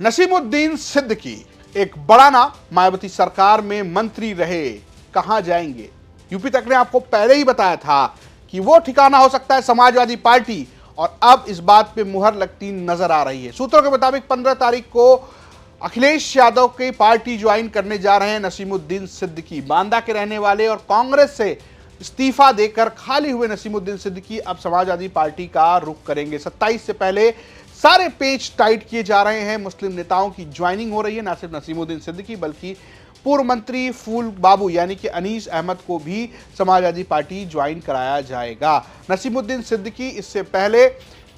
नसीमुद्दीन सिद्दीकी एक बड़ा नाम, मायावती सरकार में मंत्री रहे, कहां जाएंगे? यूपी तक ने आपको पहले ही बताया था कि वो ठिकाना हो सकता है समाजवादी पार्टी, और अब इस बात पे मुहर लगती नजर आ रही है। सूत्रों के मुताबिक 15 तारीख को अखिलेश यादव की पार्टी ज्वाइन करने जा रहे हैं नसीमुद्दीन सिद्दीकी। बांदा के रहने वाले और कांग्रेस से इस्तीफा देकर खाली हुए नसीमुद्दीन सिद्दीकी अब समाजवादी पार्टी का रुख करेंगे। 27 से पहले सारे पेच टाइट किए जा रहे हैं। मुस्लिम नेताओं की ज्वाइनिंग हो रही है, ना सिर्फ नसीमुद्दीन सिद्दीकी बल्कि पूर्व मंत्री फूल बाबू यानी कि अनीस अहमद को भी समाजवादी पार्टी ज्वाइन कराया जाएगा। नसीमुद्दीन सिद्दीकी इससे पहले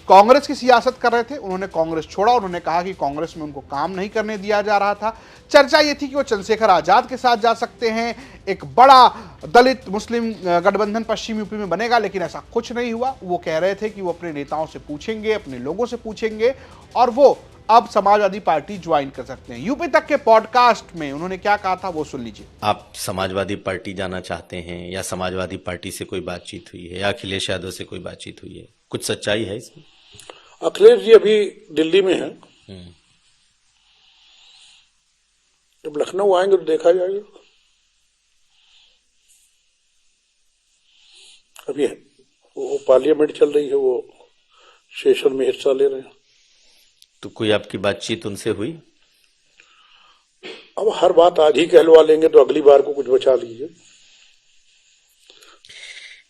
कांग्रेस की सियासत कर रहे थे। उन्होंने कांग्रेस छोड़ा। उन्होंने कहा कि कांग्रेस में उनको काम नहीं करने दिया जा रहा था। चर्चा ये थी कि वो चंद्रशेखर आजाद के साथ जा सकते हैं, एक बड़ा दलित मुस्लिम गठबंधन पश्चिम यूपी में बनेगा, लेकिन ऐसा कुछ नहीं हुआ। वो कह रहे थे कि वो अपने नेताओं से पूछेंगे, अपने लोगों से पूछेंगे, और वो अब समाजवादी पार्टी ज्वाइन कर सकते हैं। यूपी तक के पॉडकास्ट में उन्होंने क्या कहा था वो सुन लीजिए। आप समाजवादी पार्टी जाना चाहते हैं, या समाजवादी पार्टी से कोई बातचीत हुई है, या अखिलेश यादव से कोई बातचीत हुई है? कुछ सच्चाई है इसमें? अखिलेश जी अभी दिल्ली में हैं। जब लखनऊ आएंगे तो देखा जाएगा। अभी वो पार्लियामेंट चल रही है, वो सेशन में हिस्सा ले रहे हैं। तो कोई आपकी बातचीत उनसे हुई? अब हर बात आज ही कहलवा लेंगे तो अगली बार को कुछ बचा लीजिए।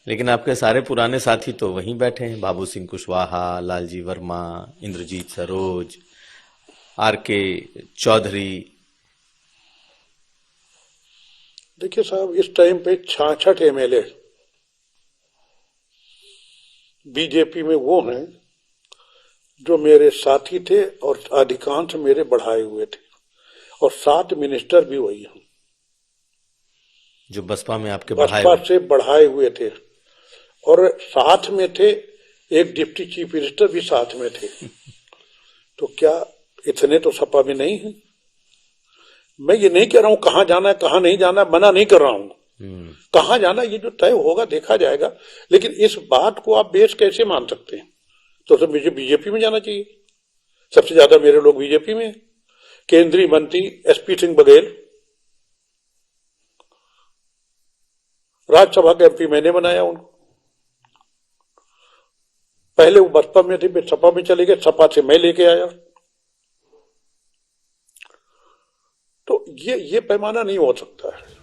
लेकिन आपके सारे पुराने साथी तो वहीं बैठे हैं, बाबू सिंह कुशवाहा, लालजी वर्मा, इंद्रजीत सरोज, आर.के. चौधरी। देखिए साहब, इस टाइम पे 66 एमएलए बीजेपी में वो हैं जो मेरे साथी थे और अधिकांश मेरे बढ़ाए हुए थे, और 7 मिनिस्टर भी वही हैं जो बसपा में आपके बसपा से बढ़ाए हुए थे, और साथ में थे एक डिप्टी चीफ मिनिस्टर भी साथ में थे। तो क्या इतने तो सपा में नहीं है? मैं ये नहीं कह रहा हूं कहां जाना है कहां नहीं जाना है, मना नहीं कर रहा हूं। कहां जाना ये जो तय होगा देखा जाएगा, लेकिन इस बात को आप बेस कैसे मान सकते हैं? तो मुझे बीजेपी में जाना चाहिए। सबसे ज्यादा मेरे लोग बीजेपी में। केंद्रीय मंत्री एसपी सिंह बघेल, राज्यसभा के एमपी मैंने बनाया उनको। पहले वो बसपा में थे, फिर सपा में चले गए, सपा से मैं लेके आया। तो ये पैमाना नहीं हो सकता है।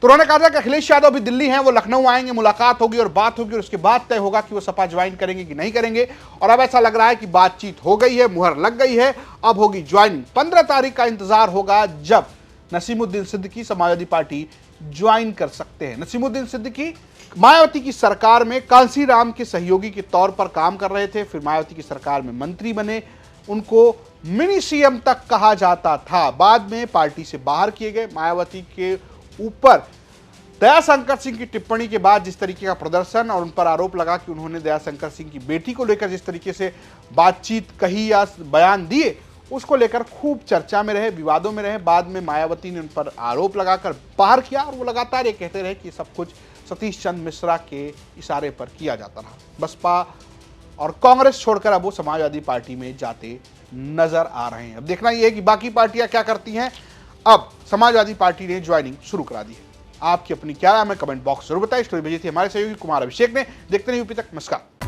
तो उन्होंने कहा था कि अखिलेश यादव भी दिल्ली हैं, वो लखनऊ आएंगे, मुलाकात होगी और बात होगी, और उसके बाद तय होगा कि वो सपा ज्वाइन करेंगे कि नहीं करेंगे। और अब ऐसा लग रहा है कि बातचीत हो गई है, मुहर लग गई है, अब होगी ज्वाइनिंग। 15 तारीख का इंतजार होगा जब नसीमुद्दीन सिद्दीकी समाजवादी पार्टी ज्वाइन कर सकते हैं। नसीमुद्दीन सिद्दीकी मायावती की सरकार में कांसीराम के सहयोगी के तौर पर काम कर रहे थे, फिर मायावती की सरकार में मंत्री बने, उनको मिनी सीएम तक कहा जाता था, बाद में पार्टी से बाहर किए गए। मायावती के ऊपर दयाशंकर सिंह की टिप्पणी के बाद जिस तरीके का प्रदर्शन, और उन पर आरोप लगा कि उन्होंने दयाशंकर सिंह की बेटी को लेकर जिस तरीके से बातचीत कही या बयान दिए, उसको लेकर खूब चर्चा में रहे, विवादों में रहे। बाद में मायावती ने उन पर आरोप लगाकर बाहर किया, और वो लगातार ये कहते रहे कि सब कुछ सतीश चंद्र मिश्रा के इशारे पर किया जाता रहा। बसपा और कांग्रेस छोड़कर अब वो समाजवादी पार्टी में जाते नजर आ रहे हैं। अब देखना यह है कि बाकी पार्टियां क्या करती हैं। अब समाजवादी पार्टी ने ज्वाइनिंग शुरू करा दी है। आपकी अपनी क्या राय है, कमेंट बॉक्स जरूर बताइए। स्टोरी भेजी थी हमारे सहयोगी कुमार अभिषेक ने। देखते रहिए यूपी तक। नमस्कार।